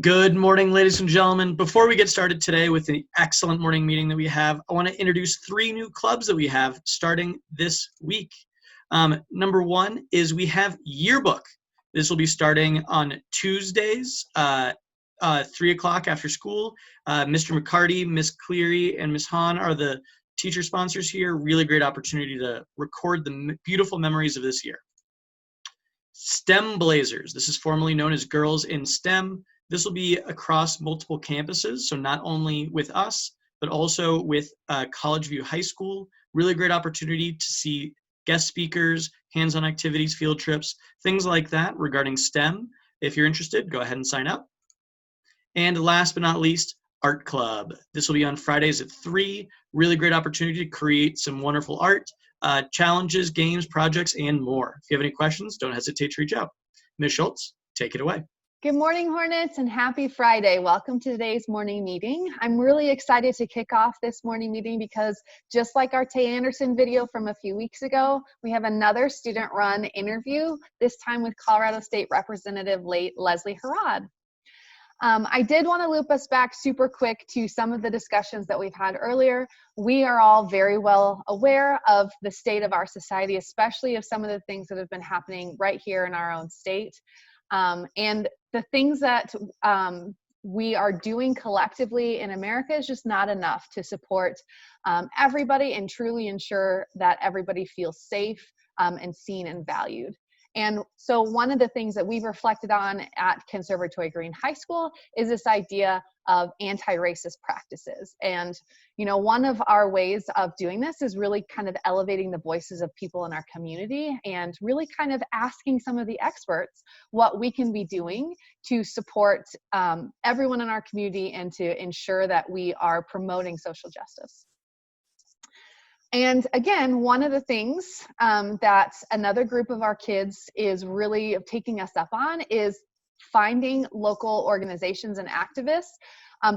Good morning, ladies and gentlemen. Before we get started today with the excellent morning meeting that we have, I want to introduce 3 new clubs that we have starting this week. Number 1 is we have Yearbook. This will be starting on Tuesdays, 3 o'clock after school. Mr. McCarty, Miss Cleary, and Miss Hahn are the teacher sponsors here. Really great opportunity to record the beautiful memories of this year. STEM Blazers. This is formerly known as Girls in STEM. This will be across multiple campuses, so not only with us, but also with College View High School. Really great opportunity to see guest speakers, hands-on activities, field trips, things like that regarding STEM. If you're interested, go ahead and sign up. And last but not least, Art Club. This will be on Fridays at 3. Really great opportunity to create some wonderful art, challenges, games, projects, and more. If you have any questions, don't hesitate to reach out. Ms. Schultz, take it away. Good morning, Hornets, and happy Friday. Welcome to today's morning meeting. I'm really excited to kick off this morning meeting because just like our Tay Anderson video from a few weeks ago, we have another student-run interview, this time with Colorado State Representative Leslie Harrod. I did want to loop us back super quick to some of the discussions that we've had earlier. We are all very well aware of the state of our society, especially of some of the things that have been happening right here in our own state. And the things that we are doing collectively in America is just not enough to support everybody and truly ensure that everybody feels safe and seen and valued. And so one of the things that we've reflected on at Conservatory Green High School is this idea of anti-racist practices. And, you know, one of our ways of doing this is really kind of elevating the voices of people in our community and really kind of asking some of the experts what we can be doing to support everyone in our community and to ensure that we are promoting social justice. And again, one of the things that another group of our kids is really taking us up on is finding local organizations and activists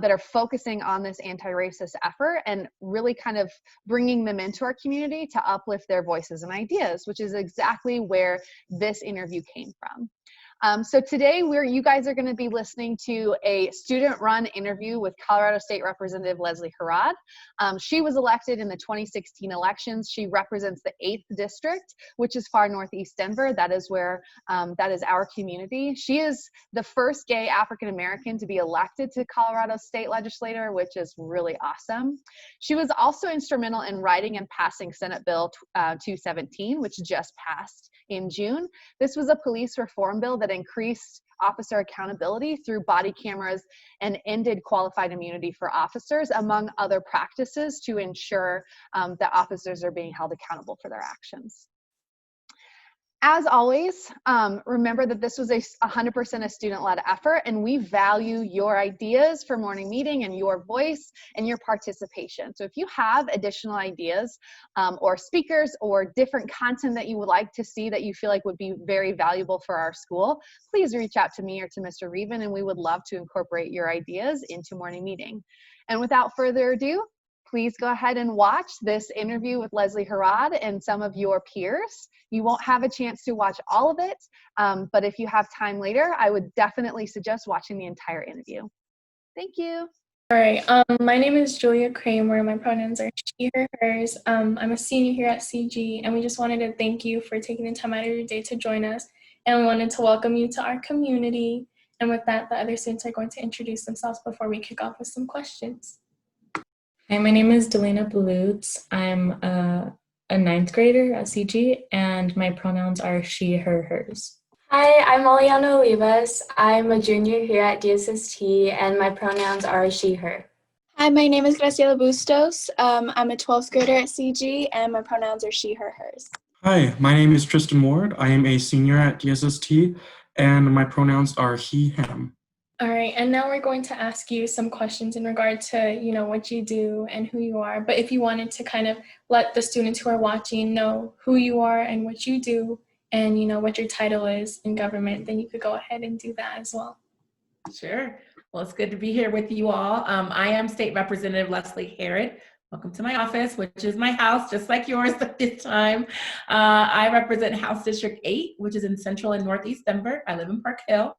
that are focusing on this anti-racist effort and really kind of bringing them into our community to uplift their voices and ideas, which is exactly where this interview came from. So today you guys are going to be listening to a student-run interview with Colorado State Representative Leslie Harrod. She was elected in the 2016 elections. She represents the 8th district, which is far northeast Denver. That is where, that is our community. She is the first gay African-American to be elected to Colorado State Legislature, which is really awesome. She was also instrumental in writing and passing Senate Bill 217, which just passed in June. This was a police reform bill that increased officer accountability through body cameras and ended qualified immunity for officers, among other practices to ensure that officers are being held accountable for their actions. As always, remember that this was 100% a student-led effort, and we value your ideas for morning meeting and your voice and your participation. So if you have additional ideas or speakers or different content that you would like to see that you feel like would be very valuable for our school, please reach out to me or to Mr. Reven, and we would love to incorporate your ideas into morning meeting. And without further ado, please go ahead and watch this interview with Leslie Harrod and some of your peers. You won't have a chance to watch all of it, but if you have time later, I would definitely suggest watching the entire interview. Thank you. All right, my name is Julia Kramer. My pronouns are she, her, hers. I'm a senior here at CG, and we just wanted to thank you for taking the time out of your day to join us, and we wanted to welcome you to our community. And with that, the other students are going to introduce themselves before we kick off with some questions. Hi, my name is Delana Balutz. I'm a 9th grader at CG, and my pronouns are she, her, hers. Hi, I'm Oliana Olivas. I'm a junior here at Dsst, and my pronouns are she, her. Hi, my name is Graciela Bustos. I'm a 12th grader at CG, and my pronouns are she, her, hers. Hi, my name is Tristan Ward. I am a senior at Dsst, and my pronouns are he, him. All right, and now we're going to ask you some questions in regard to, you know, what you do and who you are. But if you wanted to kind of let the students who are watching know who you are and what you do and, you know, what your title is in government, then you could go ahead and do that as well. Sure. Well, it's good to be here with you all. I am State Representative Leslie Harrod. Welcome to my office, which is my house, just like yours at this time. I represent House District 8, which is in Central and Northeast Denver. I live in Park Hill.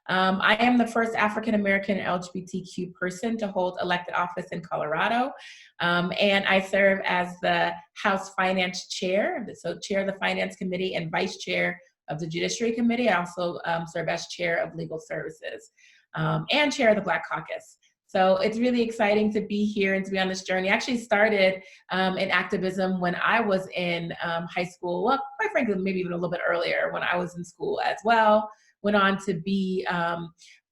I am the first African-American LGBTQ person to hold elected office in Colorado. And I serve as the House Finance Chair, so Chair of the Finance Committee and Vice Chair of the Judiciary Committee. I also serve as Chair of Legal Services and Chair of the Black Caucus. So it's really exciting to be here and to be on this journey. I actually started in activism when I was in high school. Well, quite frankly, maybe even a little bit earlier when I was in school as well. Went on to be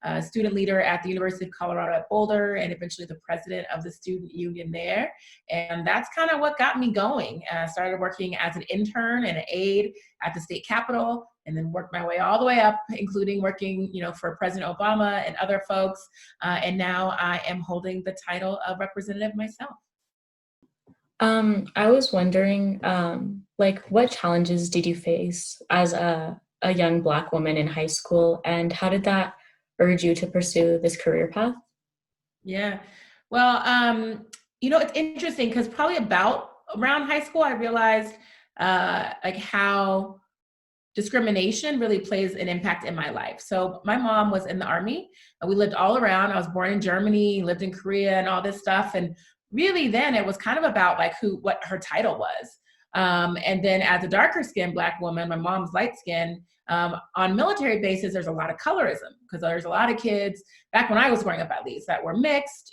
a student leader at the University of Colorado at Boulder and eventually the president of the student union there. And that's kind of what got me going. I started working as an intern and an aide at the state capitol, and then worked my way all the way up, including working, for President Obama and other folks. And now I am holding the title of representative myself. I was wondering, what challenges did you face as a young Black woman in high school, and how did that urge you to pursue this career path? Yeah, well, it's interesting because probably around high school, I realized how discrimination really plays an impact in my life. So my mom was in the Army, and we lived all around. I was born in Germany, lived in Korea and all this stuff. And really then it was kind of about what her title was. And then as a darker skinned Black woman, my mom's light skin, on military bases, there's a lot of colorism because there's a lot of kids, back when I was growing up at least, that were mixed,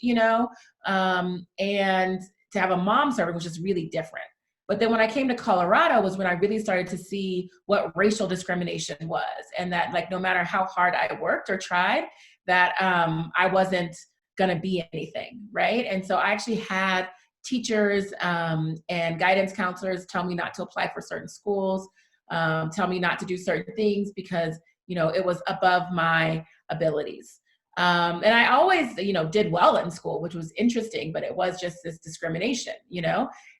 and to have a mom serving was just really different. But then when I came to Colorado was when I really started to see what racial discrimination was, and that no matter how hard I worked or tried, that I wasn't gonna be anything, right? And so I actually had teachers and guidance counselors tell me not to apply for certain schools, tell me not to do certain things because, it was above my abilities. And I always, did well in school, which was interesting, but it was just this discrimination,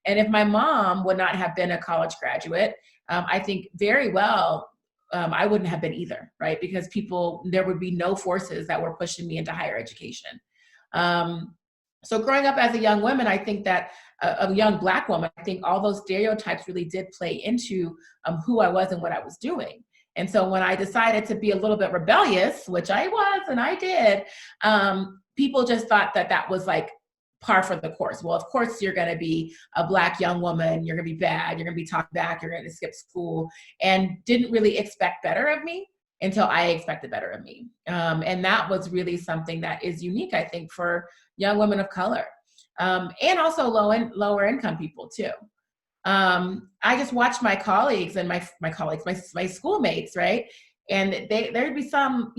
And if my mom would not have been a college graduate, I think very well, I wouldn't have been either, right? Because there would be no forces that were pushing me into higher education. So growing up as a young woman, I think that a young Black woman, I think all those stereotypes really did play into who I was and what I was doing. And so when I decided to be a little bit rebellious, which I was and I did, people just thought that was par for the course. Well, of course you're going to be a Black young woman, you're going to be bad, you're going to be talked back, you're going to skip school, and didn't really expect better of me until I expected better of me. And that was really something that is unique, I think, for young women of color, and also lower income people too. I just watched my colleagues and my schoolmates, right? And there'd be some,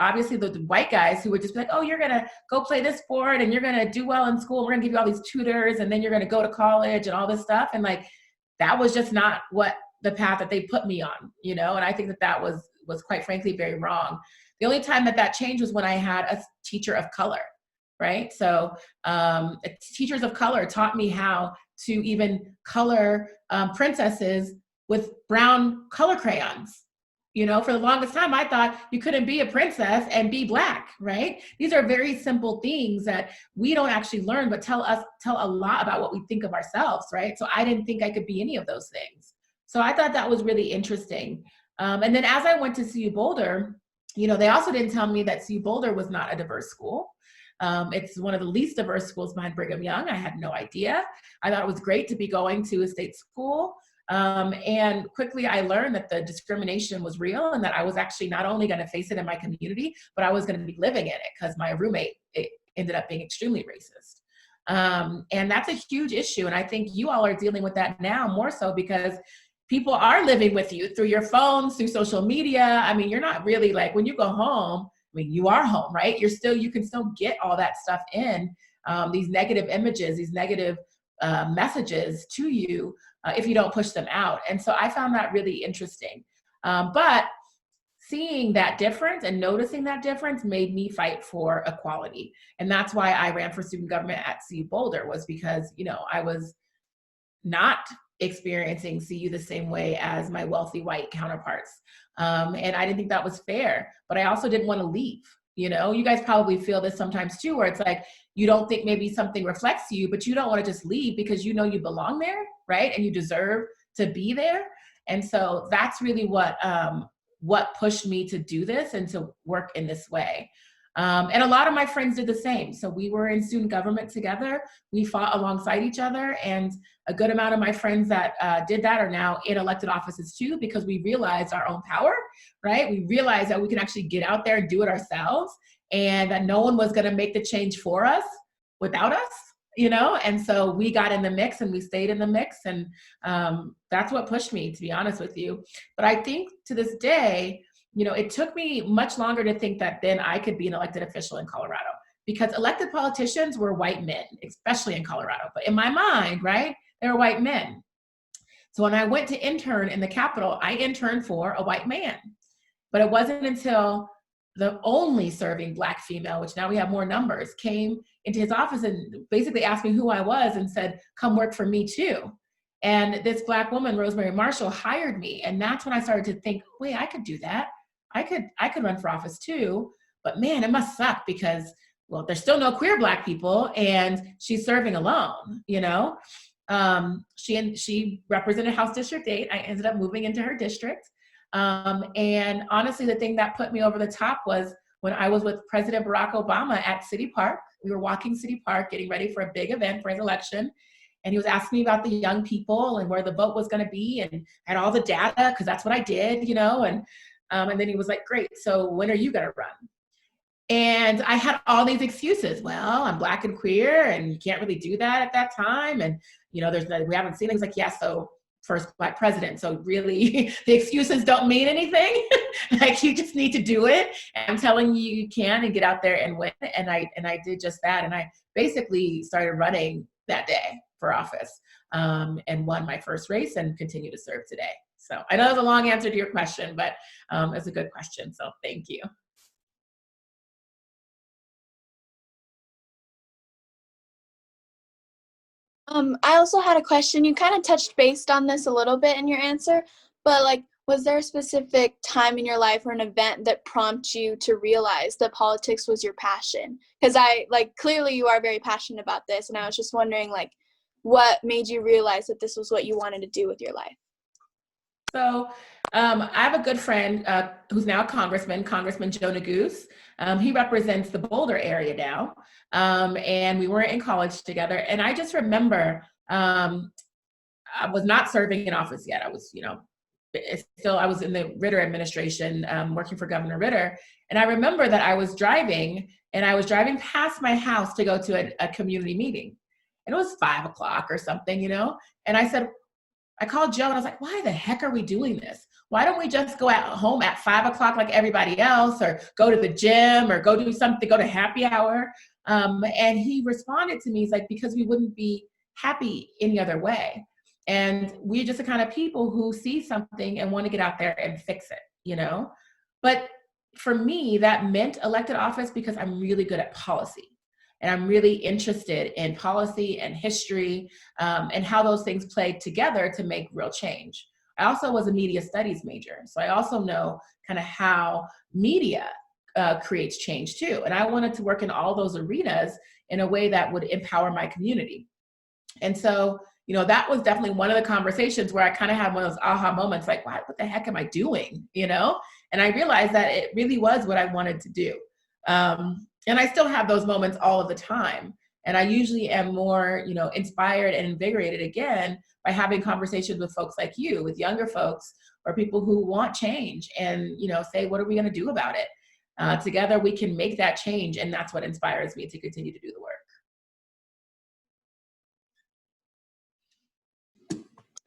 obviously the white guys who would just be like, oh, you're gonna go play this sport and you're gonna do well in school. We're gonna give you all these tutors and then you're gonna go to college and all this stuff. And that was just not what the path that they put me on, And I think that was quite frankly very wrong. The only time that changed was when I had a teacher of color, right? So teachers of color taught me how to even color princesses with brown color crayons. For the longest time, I thought you couldn't be a princess and be Black, right? These are very simple things that we don't actually learn, but tell a lot about what we think of ourselves, right? So I didn't think I could be any of those things. So I thought that was really interesting. And then as I went to CU Boulder, they also didn't tell me that CU Boulder was not a diverse school. It's one of the least diverse schools behind Brigham Young. I had no idea. I thought it was great to be going to a state school. And quickly I learned that the discrimination was real and that I was actually not only going to face it in my community, but I was going to be living in it because my roommate ended up being extremely racist. And that's a huge issue. And I think you all are dealing with that now more so because people are living with you through your phones, through social media. I mean, you're not really when you go home, you are home, right? You can still get all that stuff in, these negative images, these negative messages to you if you don't push them out. And so I found that really interesting. But seeing that difference and noticing that difference made me fight for equality. And that's why I ran for student government at CU Boulder, was because, I was not experiencing CU the same way as my wealthy white counterparts. And I didn't think that was fair, but I also didn't want to leave. You guys probably feel this sometimes too, where it's you don't think maybe something reflects you, but you don't want to just leave because you belong there, right? And you deserve to be there. And so that's really what what pushed me to do this and to work in this way. And a lot of my friends did the same. So we were in student government together. We fought alongside each other, and a good amount of my friends that did that are now in elected offices too, because we realized our own power, right? We realized that we can actually get out there and do it ourselves, and that no one was gonna make the change for us without us, you know? And so we got in the mix and we stayed in the mix, and that's what pushed me, to be honest with you. But I think to this day, you know, it took me much longer to think that then I could be an elected official in Colorado, because elected politicians were white men, especially in Colorado. But in my mind, right, they were white men. So when I went to intern in the Capitol, I interned for a white man. But it wasn't until the only serving Black female, which now we have more numbers, came into his office and basically asked me who I was and said, come work for me too. And this Black woman, Rosemary Marshall, hired me. And that's when I started to think, wait, I could do that. I could run for office too, but man, it must suck because, well, there's still no queer Black people and she's serving alone, you know? She represented House District 8. I ended up moving into her district. And honestly, the thing that put me over the top was when I was with President Barack Obama at City Park. We were walking City Park, getting ready for a big event for his election. And he was asking me about the young people and where the vote was gonna be, and had all the data, because that's what I did, you know? And then he was like, great, so when are you gonna run? And I had all these excuses. Well, I'm Black and queer, and you can't really do that at that time. And, you know, we haven't seen things like, yeah, so first Black president. So really, the excuses don't mean anything. Like, you just need to do it. And I'm telling you, you can, and get out there and win. And I did just that. And I basically started running that day for office, and won my first race and continue to serve today. So I know that's a long answer to your question, but it's a good question. So thank you. I also had a question. You kind of touched based on this a little bit in your answer, but like, was there a specific time in your life or an event that prompted you to realize that politics was your passion? Because clearly you are very passionate about this, and I was just wondering, like, what made you realize that this was what you wanted to do with your life? So I have a good friend who's now a Congressman Joe Cghs. He represents the Boulder area now. And we were in college together. And I just remember I was not serving in office yet. I was, you know, I was in the Ritter administration, working for Governor Ritter. And I remember that I was driving past my house to go to a community meeting. And it was 5 o'clock or something, you know? And I called Joe and I was like, why the heck are we doing this? Why don't we just go at home at 5 o'clock like everybody else, or go to the gym, or go do something, go to happy hour? And he responded to me, he's like, because we wouldn't be happy any other way. And we're just the kind of people who see something and want to get out there and fix it, you know? But for me, that meant elected office because I'm really good at policy. And I'm really interested in policy and history, and how those things play together to make real change. I also was a media studies major, so I also know kind of how media creates change too. And I wanted to work in all those arenas in a way that would empower my community. And so, you know, that was definitely one of the conversations where I kind of had one of those aha moments, like, what the heck am I doing, you know? And I realized that it really was what I wanted to do. And I still have those moments all of the time. And I usually am more, you know, inspired and invigorated again by having conversations with folks like you, with younger folks, or people who want change and, you know, say, what are we going to do about it? Together we can make that change. And that's what inspires me to continue to do the work.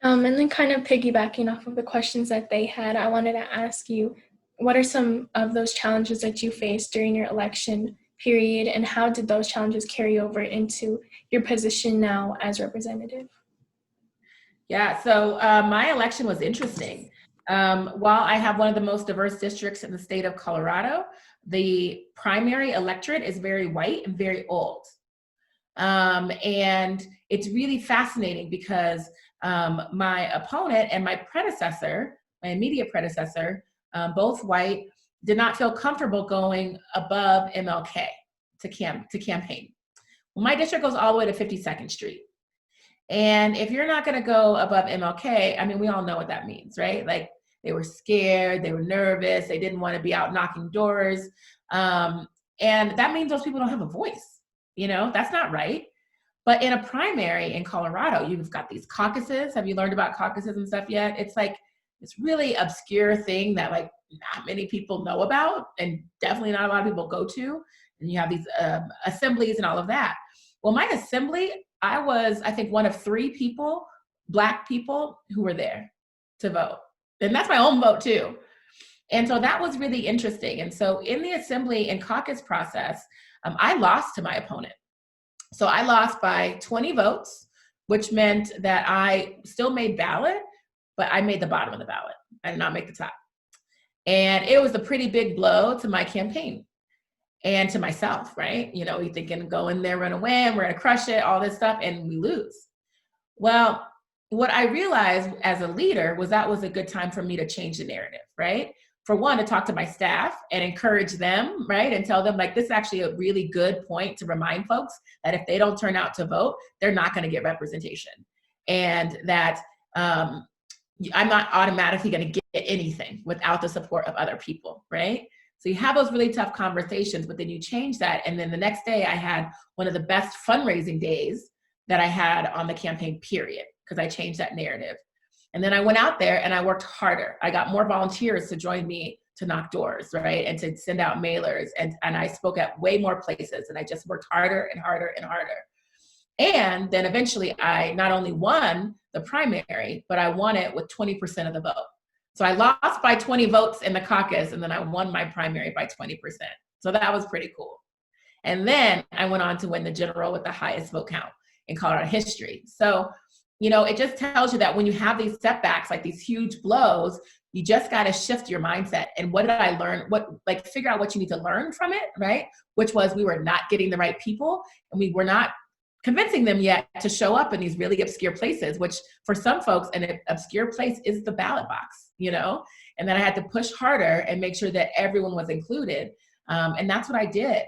And then kind of piggybacking off of the questions that they had, I wanted to ask you, what are some of those challenges that you faced during your election period, and how did those challenges carry over into your position now as representative? Yeah, so my election was interesting. While I have one of the most diverse districts in the state of Colorado, the primary electorate is very white and very old. And it's really fascinating because my opponent and my predecessor, my immediate predecessor, both white, did not feel comfortable going above MLK to campaign. Well, my district goes all the way to 52nd Street. And if you're not gonna go above MLK, I mean, we all know what that means, right? Like, They were scared, they were nervous, they didn't want to be out knocking doors. And that means those people don't have a voice. That's not right. But in a primary in Colorado, you've got these caucuses. Have you learned about caucuses and stuff yet? It's like this really obscure thing that like not many people know about, and definitely not a lot of people go to. And you have these assemblies and all of that. Well, my assembly, I was, I think, one of 3 people, Black people, who were there to vote. And that's my own vote too. And so that was really interesting. And so in the assembly and caucus process, I lost to my opponent. So I lost by 20 votes, which meant that I still made ballot, but I made the bottom of the ballot. I did not make the top. And it was a pretty big blow to my campaign and to myself, right? You thinking, go in there, run away, and we're gonna crush it, all this stuff, and we lose. Well, what I realized as a leader was that was a good time for me to change the narrative, right? For one, to talk to my staff and encourage them, right? And tell them, like, this is actually a really good point to remind folks that if they don't turn out to vote, they're not gonna get representation. And that I'm not automatically gonna get anything without the support of other people, right? So you have those really tough conversations, but then you change that. And then the next day I had one of the best fundraising days that I had on the campaign period, because I changed that narrative. And then I went out there and I worked harder. I got more volunteers to join me to knock doors, right? And to send out mailers. And I spoke at way more places, and I just worked harder and harder and harder. And then eventually I not only won the primary, but I won it with 20% of the vote. So I lost by 20 votes in the caucus, and then I won my primary by 20%. So that was pretty cool. And then I went on to win the general with the highest vote count in Colorado history. So, it just tells you that when you have these setbacks, like these huge blows, you just got to shift your mindset. And what did I learn? Figure out what you need to learn from it, right? Which was, we were not getting the right people, and we were not convincing them yet to show up in these really obscure places, which for some folks, an obscure place is the ballot box, and then I had to push harder and make sure that everyone was included. And that's what I did.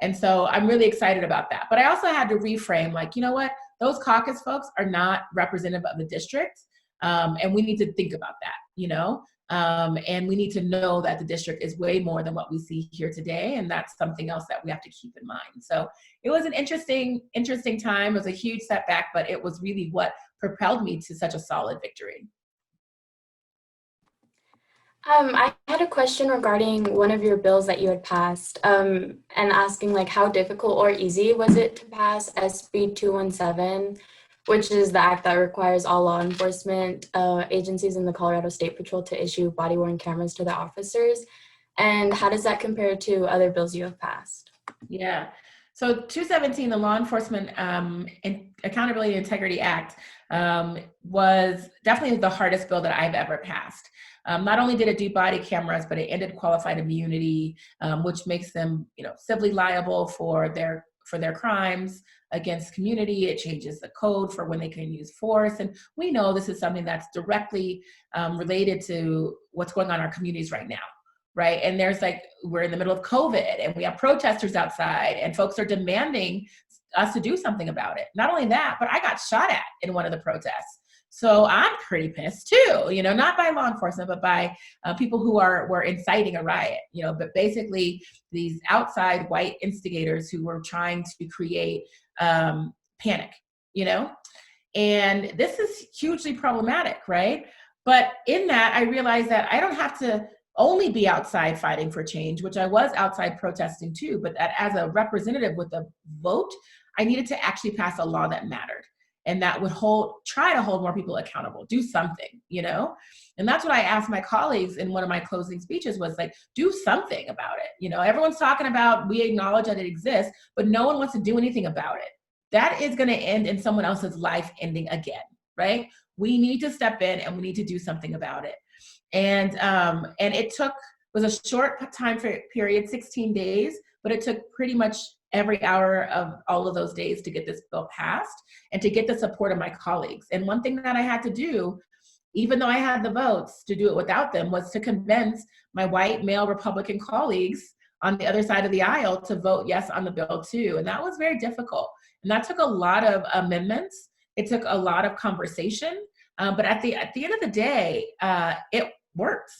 And so I'm really excited about that. But I also had to reframe, like, you know what? Those caucus folks are not representative of the district. And we need to think about that, and we need to know that the district is way more than what we see here today. And that's something else that we have to keep in mind. So it was an interesting time. It was a huge setback, but it was really what propelled me to such a solid victory. I had a question regarding one of your bills that you had passed, and asking, like, how difficult or easy was it to pass SB 217, which is the act that requires all law enforcement agencies in the Colorado State Patrol to issue body-worn cameras to their officers, and how does that compare to other bills you have passed? Yeah. So 217, the Law Enforcement Accountability and Integrity Act, was definitely the hardest bill that I've ever passed. Not only did it do body cameras, but it ended qualified immunity, which makes them, civilly liable for their crimes against community. It changes the code for when they can use force. And we know this is something that's directly related to what's going on in our communities right now, right? And we're in the middle of COVID, and we have protesters outside, and folks are demanding us to do something about it. Not only that, but I got shot at in one of the protests. So I'm pretty pissed too, not by law enforcement, but by people who were inciting a riot, but basically these outside white instigators who were trying to create panic, and this is hugely problematic, right? But in that, I realized that I don't have to only be outside fighting for change, which I was outside protesting too, but that as a representative with a vote, I needed to actually pass a law that mattered. And that would try to hold more people accountable, do something, And that's what I asked my colleagues in one of my closing speeches was, like, do something about it. Everyone's talking about, we acknowledge that it exists, but no one wants to do anything about it. That is going to end in someone else's life ending again, right? We need to step in and we need to do something about it. And it was a short time period, 16 days, but it took pretty much every hour of all of those days to get this bill passed and to get the support of my colleagues. And one thing that I had to do, even though I had the votes to do it without them, was to convince my white male Republican colleagues on the other side of the aisle to vote yes on the bill too. And that was very difficult. And that took a lot of amendments. It took a lot of conversation. But at the end of the day, worked.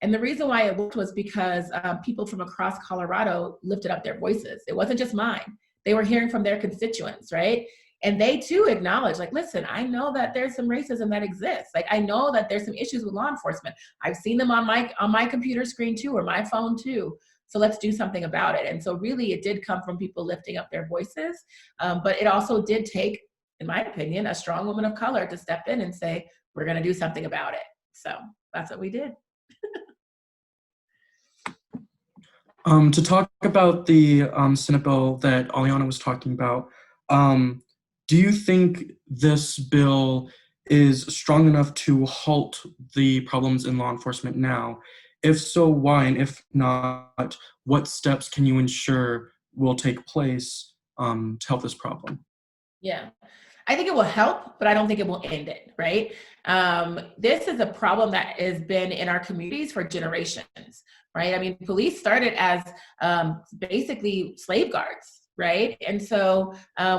And the reason why it worked was because people from across Colorado lifted up their voices. It wasn't just mine. They were hearing from their constituents, right? And they too acknowledge, like, listen, I know that there's some racism that exists. Like, I know that there's some issues with law enforcement. I've seen them on my computer screen too, or my phone too. So let's do something about it. And so really it did come from people lifting up their voices. But it also did take, in my opinion, a strong woman of color to step in and say, we're going to do something about it. So that's what we did. To talk about the Senate bill that Aliana was talking about, do you think this bill is strong enough to halt the problems in law enforcement now? If so, why? And if not, what steps can you ensure will take place to help this problem? Yeah. I think it will help, but I don't think it will end it, right? This is a problem that has been in our communities for generations, right? I mean, police started as basically slave guards, right? And so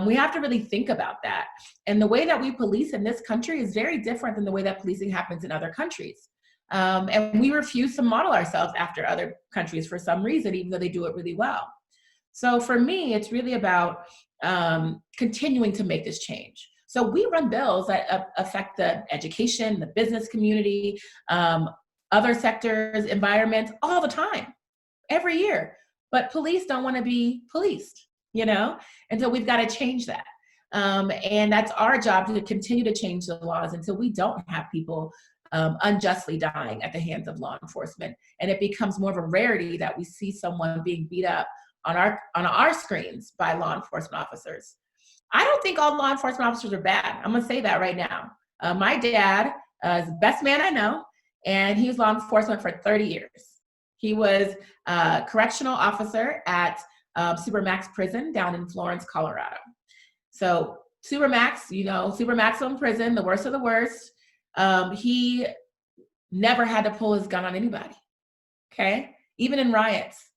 we have to really think about that. And the way that we police in this country is very different than the way that policing happens in other countries. And we refuse to model ourselves after other countries for some reason, even though they do it really well. So for me, it's really about continuing to make this change. So we run bills that affect the education, the business community, other sectors, environments, all the time, every year. But police don't want to be policed, you know? And so we've got to change that. And that's our job, to continue to change the laws until we don't have people unjustly dying at the hands of law enforcement. And it becomes more of a rarity that we see someone being beat up on our screens by law enforcement officers. I don't think all law enforcement officers are bad. I'm gonna say that right now. My dad is the best man I know, and he was law enforcement for 30 years. He was a correctional officer at Supermax Prison down in Florence, Colorado. So Supermax, you know, Super Maximum Prison, the worst of the worst. He never had to pull his gun on anybody, okay? Even in riots,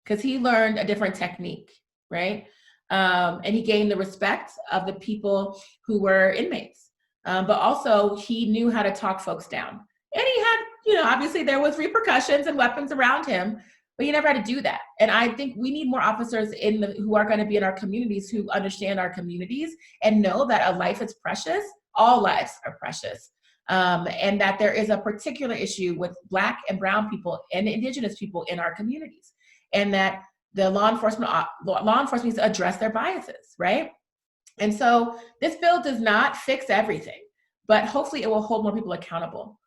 because he learned a different technique, right? And he gained the respect of the people who were inmates. But also he knew how to talk folks down. And he had, you know, obviously there was repercussions and weapons around him, but he never had to do that. And I think we need more officers who are going to be in our communities, who understand our communities and know that a life is precious. All lives are precious. And that there is a particular issue with Black and brown people and Indigenous people in our communities. And that the law enforcement needs to address their biases, right? And so this bill does not fix everything, but hopefully it will hold more people accountable.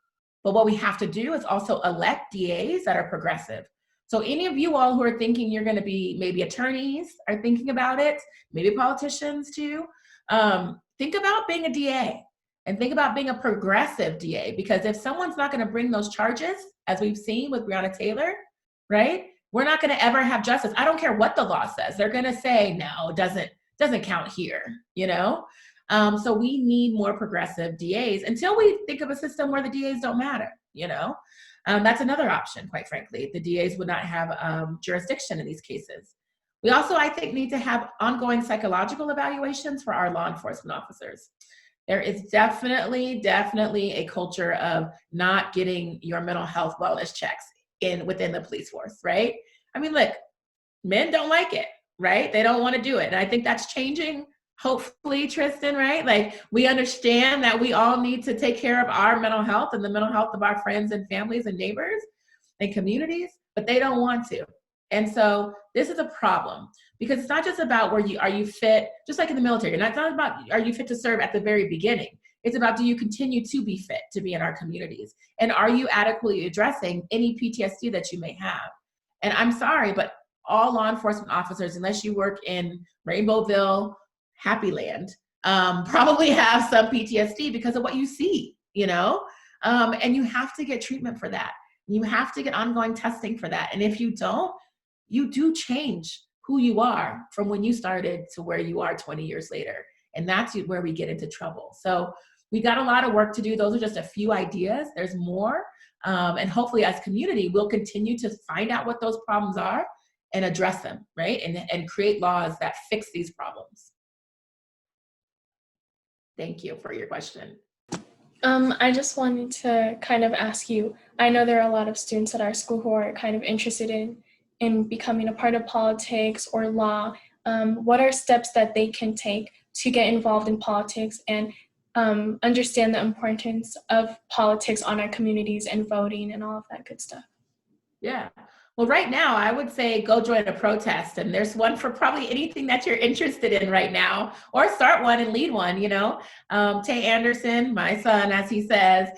But what we have to do is also elect DAs that are progressive. So any of you all who are thinking you're gonna be maybe attorneys are thinking about it, maybe politicians too, think about being a DA and think about being a progressive DA, because if someone's not gonna bring those charges, as we've seen with Breonna Taylor, right? We're not going to ever have justice. I don't care what the law says. They're going to say, no, it doesn't count here, you know? So we need more progressive DAs until we think of a system where the DAs don't matter, you know? That's another option, quite frankly. The DAs would not have jurisdiction in these cases. We also, I think, need to have ongoing psychological evaluations for our law enforcement officers. There is definitely a culture of not getting your mental health wellness checks within the police force, right? I mean, look, men don't like it, right? They don't want to do it. And I think that's changing, hopefully, Tristan, right? Like, we understand that we all need to take care of our mental health and the mental health of our friends and families and neighbors and communities, but they don't want to. And so this is a problem, because it's not just about are you fit, just like in the military, it's not about are you fit to serve at the very beginning. It's about, do you continue to be fit to be in our communities? And are you adequately addressing any PTSD that you may have? And I'm sorry, but all law enforcement officers, unless you work in Rainbowville, Happy Land, probably have some PTSD because of what you see, you know? And you have to get treatment for that. You have to get ongoing testing for that. And if you don't, you do change who you are from when you started to where you are 20 years later. And that's where we get into trouble. So we got a lot of work to do. Those are just a few ideas. There's more. And hopefully as community, we'll continue to find out what those problems are and address them, right? And create laws that fix these problems. Thank you for your question. I just wanted to kind of ask you, I know there are a lot of students at our school who are kind of interested in becoming a part of politics or law. What are steps that they can take to get involved in politics and understand the importance of politics on our communities and voting and all of that good stuff? Yeah. Well, right now, I would say go join a protest, and there's one for probably anything that you're interested in right now, or start one and lead one. Tay Anderson, my son, as he says,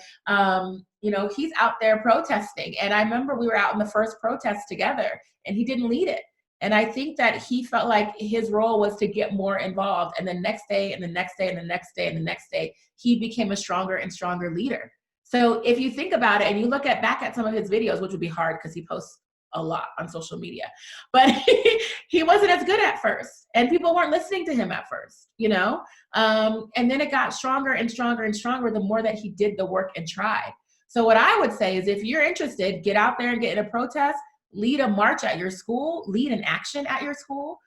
he's out there protesting. And I remember we were out in the first protest together, and he didn't lead it. And I think that he felt like his role was to get more involved. And the next day, and the next day, and the next day, and the next day, he became a stronger and stronger leader. So if you think about it and you look back at some of his videos, which would be hard because he posts a lot on social media, but he wasn't as good at first, and people weren't listening to him at first, and then it got stronger and stronger and stronger the more that he did the work and tried. So what I would say is, if you're interested, get out there and get in a protest, lead a march at your school, lead an action at your school,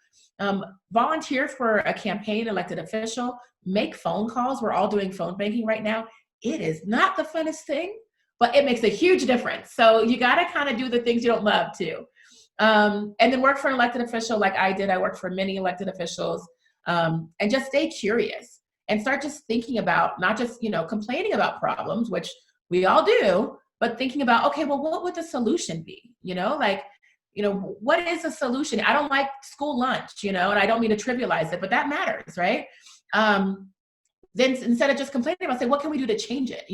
volunteer for a campaign elected official, make phone calls. We're all doing phone banking right now. It is not the funnest thing, but it makes a huge difference. So you got to kind of do the things you don't love too. And then work for an elected official like I did. I worked for many elected officials, and just stay curious and start just thinking about, not just, complaining about problems, which we all do, but thinking about, okay, well, what would the solution be? What is the solution? I don't like school lunch, and I don't mean to trivialize it, but that matters, right? Then instead of just complaining about, say, what can we do to change it?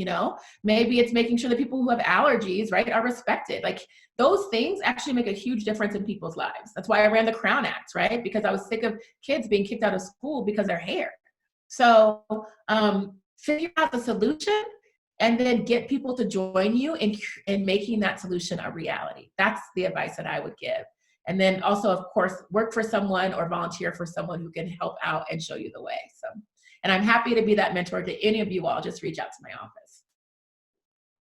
Maybe it's making sure that people who have allergies, right, are respected. Like, those things actually make a huge difference in people's lives. That's why I ran the Crown Act, right? Because I was sick of kids being kicked out of school because of their hair. So figure out the solution and then get people to join you in making that solution a reality. That's the advice that I would give. And then also, of course, work for someone or volunteer for someone who can help out and show you the way. And I'm happy to be that mentor to any of you all. Just reach out to my office.